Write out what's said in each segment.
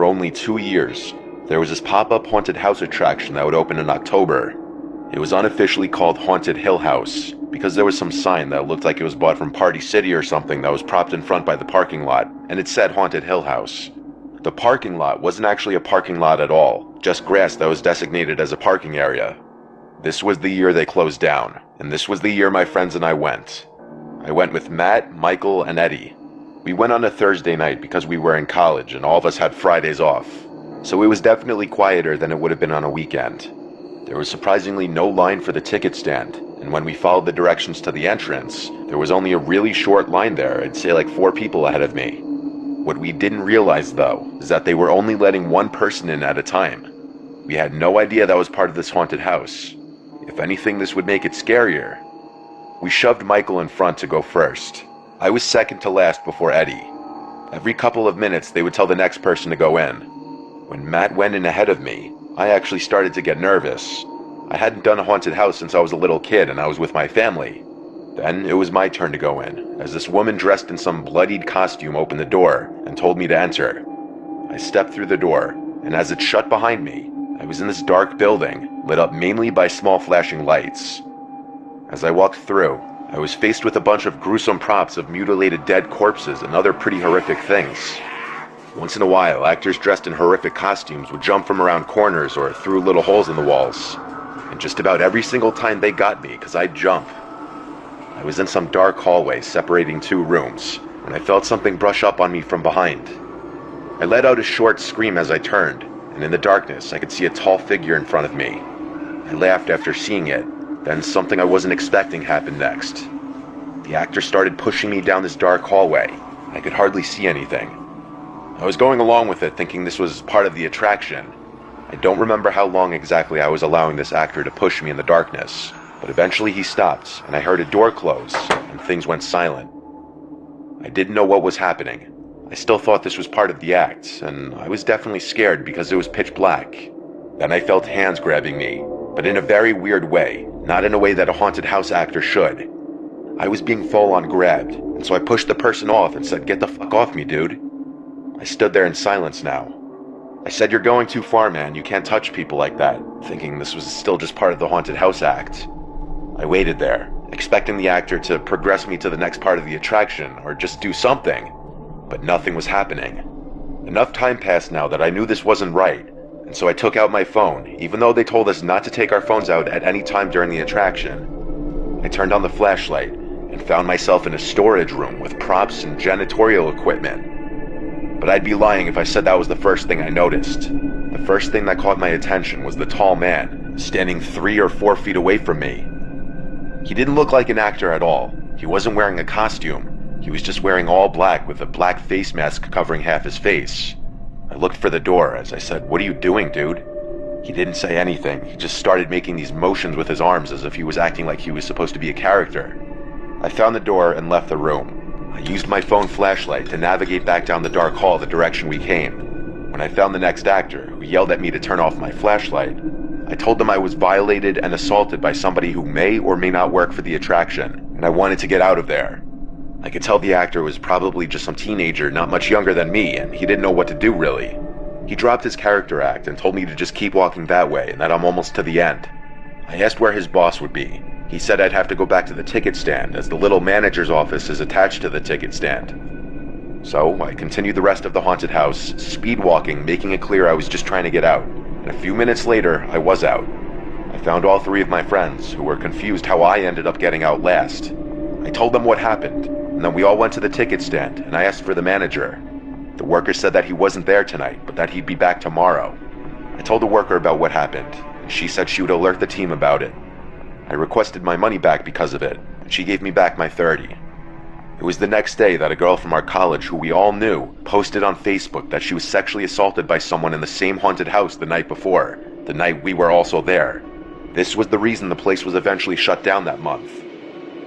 only 2 years, there was this pop-up haunted house attraction that would open in October. It was unofficially called Haunted Hill House, because there was some sign that looked like it was bought from Party City or something that was propped in front by the parking lot, and it said Haunted Hill House. The parking lot wasn't actually a parking lot at all, just grass that was designated as a parking area. This was the year they closed down, and this was the year my friends and I went. I went with Matt, Michael, and Eddie. We went on a Thursday night because we were in college and all of us had Fridays off, so it was definitely quieter than it would have been on a weekend. There was surprisingly no line for the ticket stand, and when we followed the directions to the entrance, there was only a really short line there. I'd say like 4 people ahead of me. What we didn't realize, though, is that they were only letting one person in at a time. We had no idea that was part of this haunted house. If anything, this would make it scarier. We shoved Michael in front to go first. I was second to last before Eddie. Every couple of minutes, they would tell the next person to go in. When Matt went in ahead of me, I actually started to get nervous. I hadn't done a haunted house since I was a little kid and I was with my family. Then it was my turn to go in, as this woman dressed in some bloodied costume opened the door and told me to enter. I stepped through the door, and as it shut behind me, I was in this dark building, lit up mainly by small flashing lights. As I walked through, I was faced with a bunch of gruesome props of mutilated dead corpses and other pretty horrific things. Once in a while, actors dressed in horrific costumes would jump from around corners or through little holes in the walls. And just about every single time they got me, because I'd jump. I was in some dark hallway separating 2 rooms, when I felt something brush up on me from behind. I let out a short scream as I turned, and in the darkness I could see a tall figure in front of me. I laughed after seeing it, then something I wasn't expecting happened next. The actor started pushing me down this dark hallway. I could hardly see anything. I was going along with it thinking this was part of the attraction. I don't remember how long exactly I was allowing this actor to push me in the darkness, but eventually he stopped, and I heard a door close, and things went silent. I didn't know what was happening. I still thought this was part of the act, and I was definitely scared because it was pitch black. Then I felt hands grabbing me, but in a very weird way, not in a way that a haunted house actor should. I was being full-on grabbed, and so I pushed the person off and said, "Get the fuck off me, dude." I stood there in silence now. I said, "You're going too far, man. You can't touch people like that," thinking this was still just part of the haunted house act. I waited there, expecting the actor to progress me to the next part of the attraction, or just do something, but nothing was happening. Enough time passed now that I knew this wasn't right, and so I took out my phone, even though they told us not to take our phones out at any time during the attraction. I turned on the flashlight, and found myself in a storage room with props and janitorial equipment. But I'd be lying if I said that was the first thing I noticed. The first thing that caught my attention was the tall man, standing 3 or 4 feet away from me. He didn't look like an actor at all. He wasn't wearing a costume. He was just wearing all black with a black face mask covering half his face. I looked for the door as I said, "What are you doing, dude?" He didn't say anything. He just started making these motions with his arms as if he was acting like he was supposed to be a character. I found the door and left the room. I used my phone flashlight to navigate back down the dark hall the direction we came. When I found the next actor, who yelled at me to turn off my flashlight, I told them I was violated and assaulted by somebody who may or may not work for the attraction, and I wanted to get out of there. I could tell the actor was probably just some teenager not much younger than me, and he didn't know what to do really. He dropped his character act and told me to just keep walking that way and that I'm almost to the end. I asked where his boss would be. He said I'd have to go back to the ticket stand, as the little manager's office is attached to the ticket stand. So I continued the rest of the haunted house, speed walking, making it clear I was just trying to get out. And a few minutes later, I was out. I found all 3 of my friends, who were confused how I ended up getting out last. I told them what happened, and then we all went to the ticket stand, and I asked for the manager. The worker said that he wasn't there tonight, but that he'd be back tomorrow. I told the worker about what happened, and she said she would alert the team about it. I requested my money back because of it, and she gave me back my 30. It was the next day that a girl from our college who we all knew posted on Facebook that she was sexually assaulted by someone in the same haunted house the night before, the night we were also there. This was the reason the place was eventually shut down that month.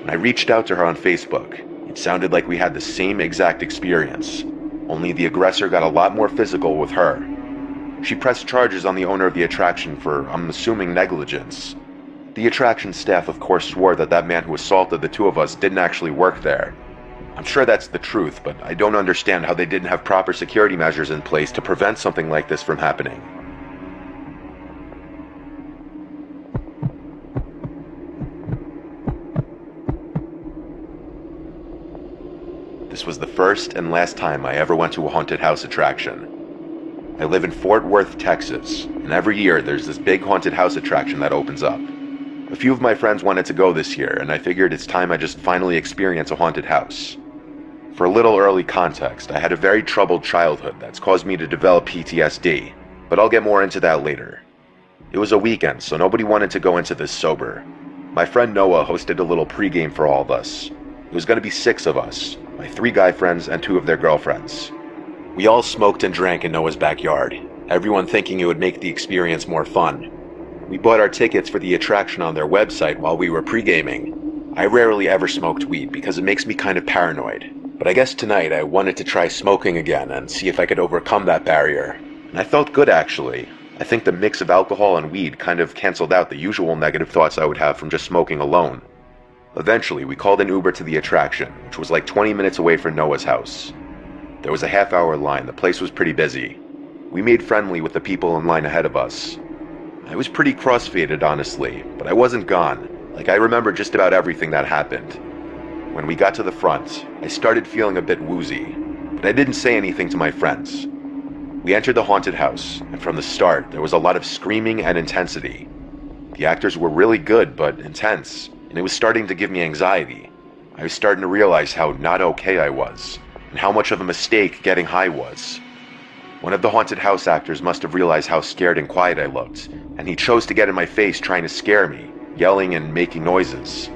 When I reached out to her on Facebook, it sounded like we had the same exact experience, only the aggressor got a lot more physical with her. She pressed charges on the owner of the attraction for, I'm assuming, negligence. The attraction staff of course swore that that man who assaulted the 2 of us didn't actually work there. I'm sure that's the truth, but I don't understand how they didn't have proper security measures in place to prevent something like this from happening. This was the first and last time I ever went to a haunted house attraction. I live in Fort Worth, Texas, and every year there's this big haunted house attraction that opens up. A few of my friends wanted to go this year, and I figured it's time I just finally experience a haunted house. For a little early context, I had a very troubled childhood that's caused me to develop PTSD, but I'll get more into that later. It was a weekend, so nobody wanted to go into this sober. My friend Noah hosted a little pregame for all of us. It was going to be 6 of us, my 3 guy friends and 2 of their girlfriends. We all smoked and drank in Noah's backyard, everyone thinking it would make the experience more fun. We bought our tickets for the attraction on their website while we were pre-gaming. I rarely ever smoked weed because it makes me kind of paranoid, but I guess tonight I wanted to try smoking again and see if I could overcome that barrier. And I felt good actually. I think the mix of alcohol and weed kind of canceled out the usual negative thoughts I would have from just smoking alone. Eventually, we called an Uber to the attraction, which was like 20 minutes away from Noah's house. There was a half-hour line. The place was pretty busy. We made friendly with the people in line ahead of us. I was pretty cross-faded, honestly, but I wasn't gone. Like, I remember just about everything that happened. When we got to the front, I started feeling a bit woozy, but I didn't say anything to my friends. We entered the haunted house, and from the start, there was a lot of screaming and intensity. The actors were really good, but intense, and it was starting to give me anxiety. I was starting to realize how not okay I was, and how much of a mistake getting high was. One of the haunted house actors must have realized how scared and quiet I looked, and he chose to get in my face trying to scare me, yelling and making noises.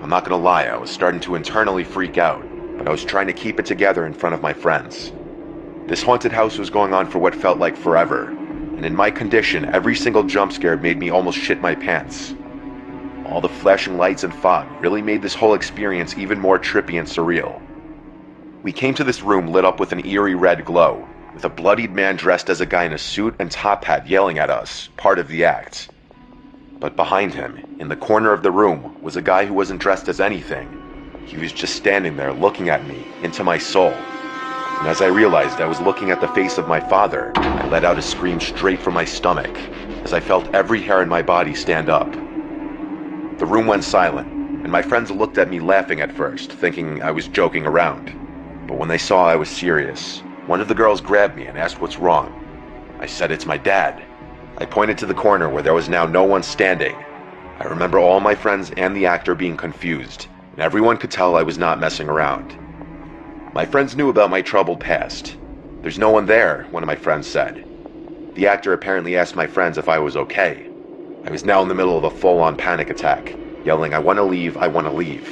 I'm not gonna lie, I was starting to internally freak out, but I was trying to keep it together in front of my friends. This haunted house was going on for what felt like forever, and in my condition, every single jump scare made me almost shit my pants. All the flashing lights and fog really made this whole experience even more trippy and surreal. We came to this room lit up with an eerie red glow, with a bloodied man dressed as a guy in a suit and top hat yelling at us, part of the act. But behind him, in the corner of the room, was a guy who wasn't dressed as anything. He was just standing there looking at me, into my soul. And as I realized I was looking at the face of my father, I let out a scream straight from my stomach, as I felt every hair in my body stand up. The room went silent, and my friends looked at me laughing at first, thinking I was joking around. But when they saw I was serious, one of the girls grabbed me and asked what's wrong. I said it's my dad. I pointed to the corner where there was now no one standing. I remember all my friends and the actor being confused, and everyone could tell I was not messing around. My friends knew about my troubled past. There's no one there, one of my friends said. The actor apparently asked my friends if I was okay. I was now in the middle of a full-on panic attack, yelling, "I want to leave, I want to leave."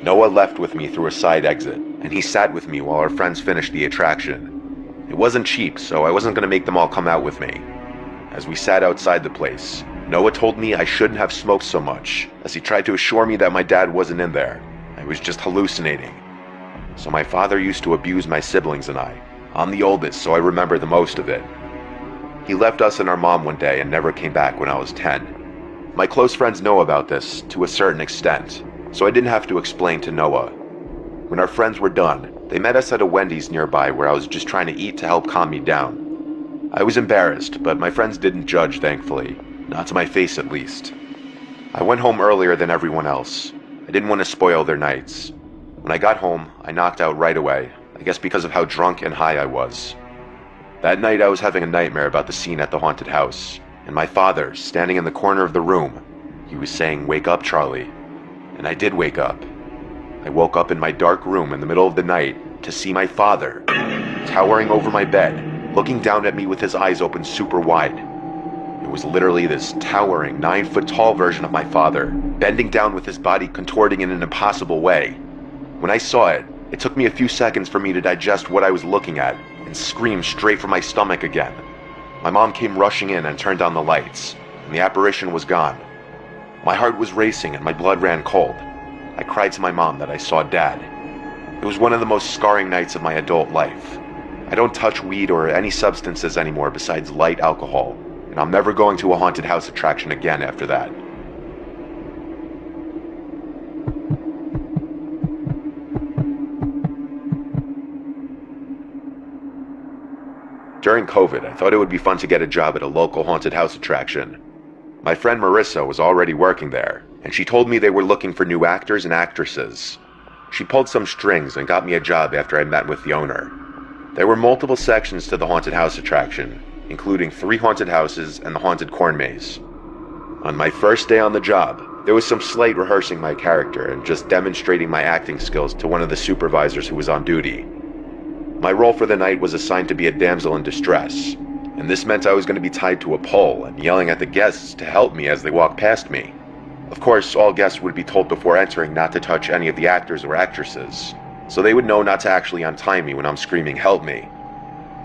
Noah left with me through a side exit, and he sat with me while our friends finished the attraction. It wasn't cheap, so I wasn't going to make them all come out with me. As we sat outside the place, Noah told me I shouldn't have smoked so much, as he tried to assure me that my dad wasn't in there. I was just hallucinating. So my father used to abuse my siblings and I. I'm the oldest, so I remember the most of it. He left us and our mom one day and never came back when I was 10. My close friends know about this, to a certain extent, so I didn't have to explain to Noah. When our friends were done, they met us at a Wendy's nearby where I was just trying to eat to help calm me down. I was embarrassed, but my friends didn't judge, thankfully. Not to my face, at least. I went home earlier than everyone else. I didn't want to spoil their nights. When I got home, I knocked out right away, I guess because of how drunk and high I was. That night I was having a nightmare about the scene at the haunted house, and my father, standing in the corner of the room, he was saying, "Wake up, Charlie." And I did wake up. I woke up in my dark room in the middle of the night to see my father, towering over my bed, looking down at me with his eyes open super wide. It was literally this towering, 9-foot-tall version of my father, bending down with his body contorting in an impossible way. When I saw it, it took me a few seconds for me to digest what I was looking at, and scream straight from my stomach again. My mom came rushing in and turned on the lights, and the apparition was gone. My heart was racing and my blood ran cold. I cried to my mom that I saw Dad. It was one of the most scarring nights of my adult life. I don't touch weed or any substances anymore besides light alcohol, and I'm never going to a haunted house attraction again after that. During COVID, I thought it would be fun to get a job at a local haunted house attraction. My friend Marissa was already working there, and she told me they were looking for new actors and actresses. She pulled some strings and got me a job after I met with the owner. There were multiple sections to the haunted house attraction, including 3 haunted houses and the haunted corn maze. On my first day on the job, there was some slight rehearsing my character and just demonstrating my acting skills to one of the supervisors who was on duty. My role for the night was assigned to be a damsel in distress, and this meant I was going to be tied to a pole and yelling at the guests to help me as they walked past me. Of course, all guests would be told before entering not to touch any of the actors or actresses, so they would know not to actually untie me when I'm screaming, "Help me."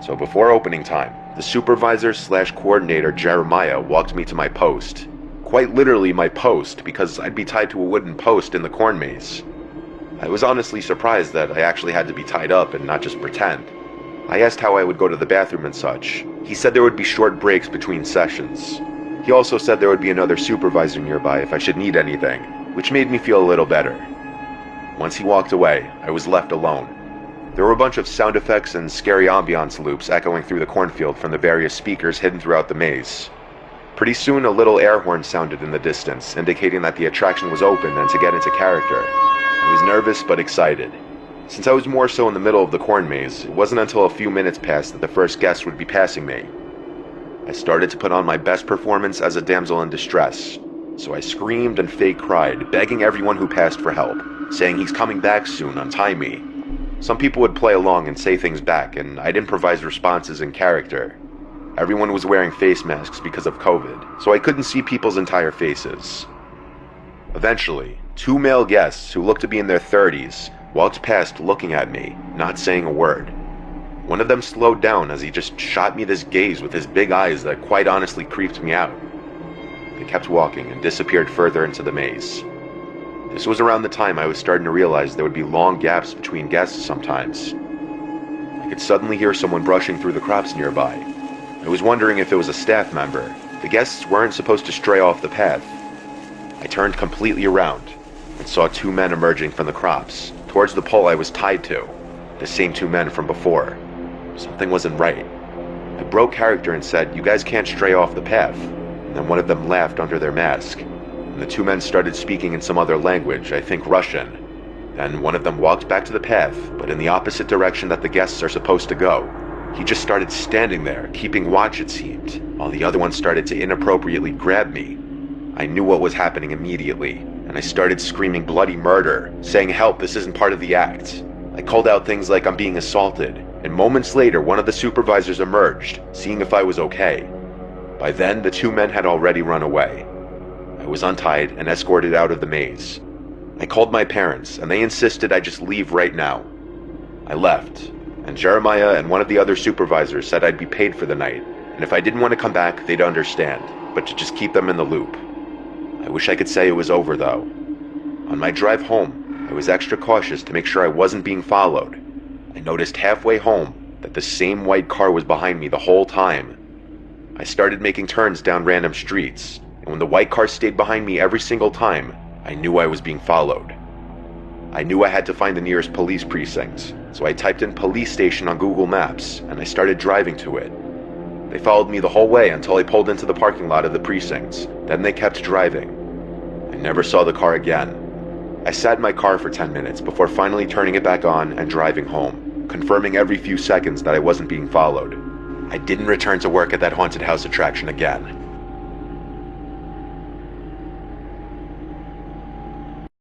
So before opening time, the supervisor/coordinator Jeremiah walked me to my post. Quite literally my post, because I'd be tied to a wooden post in the corn maze. I was honestly surprised that I actually had to be tied up and not just pretend. I asked how I would go to the bathroom and such. He said there would be short breaks between sessions. He also said there would be another supervisor nearby if I should need anything, which made me feel a little better. Once he walked away, I was left alone. There were a bunch of sound effects and scary ambiance loops echoing through the cornfield from the various speakers hidden throughout the maze. Pretty soon, a little air horn sounded in the distance, indicating that the attraction was open and to get into character. I was nervous but excited. Since I was more so in the middle of the corn maze, it wasn't until a few minutes passed that the first guest would be passing me. I started to put on my best performance as a damsel in distress, so I screamed and fake cried, begging everyone who passed for help, saying he's coming back soon, untie me. Some people would play along and say things back, and I'd improvise responses in character. Everyone was wearing face masks because of COVID, so I couldn't see people's entire faces. Eventually, 2 male guests who looked to be in their 30s walked past looking at me, not saying a word. One of them slowed down as he just shot me this gaze with his big eyes that quite honestly creeped me out. They kept walking and disappeared further into the maze. This was around the time I was starting to realize there would be long gaps between guests sometimes. I could suddenly hear someone brushing through the crops nearby. I was wondering if it was a staff member. The guests weren't supposed to stray off the path. I turned completely around and saw 2 men emerging from the crops, towards the pole I was tied to, the same 2 men from before. Something wasn't right. I broke character and said, "You guys can't stray off the path," and then one of them laughed under their mask, and the 2 men started speaking in some other language, I think Russian. Then one of them walked back to the path, but in the opposite direction that the guests are supposed to go. He just started standing there, keeping watch it seemed, while the other one started to inappropriately grab me. I knew what was happening immediately, and I started screaming bloody murder, saying, "Help, this isn't part of the act." I called out things like I'm being assaulted, and moments later one of the supervisors emerged, seeing if I was okay. By then, the 2 men had already run away. I was untied and escorted out of the maze. I called my parents, and they insisted I just leave right now. I left, and Jeremiah and one of the other supervisors said I'd be paid for the night, and if I didn't want to come back, they'd understand, but to just keep them in the loop. I wish I could say it was over, though. On my drive home, I was extra cautious to make sure I wasn't being followed. I noticed halfway home that the same white car was behind me the whole time. I started making turns down random streets, and when the white car stayed behind me every single time, I knew I was being followed. I knew I had to find the nearest police precinct, so I typed in police station on Google Maps, and I started driving to it. They followed me the whole way until I pulled into the parking lot of the precinct. Then they kept driving. I never saw the car again. I sat in my car for 10 minutes before finally turning it back on and driving home, confirming every few seconds that I wasn't being followed. I didn't return to work at that haunted house attraction again.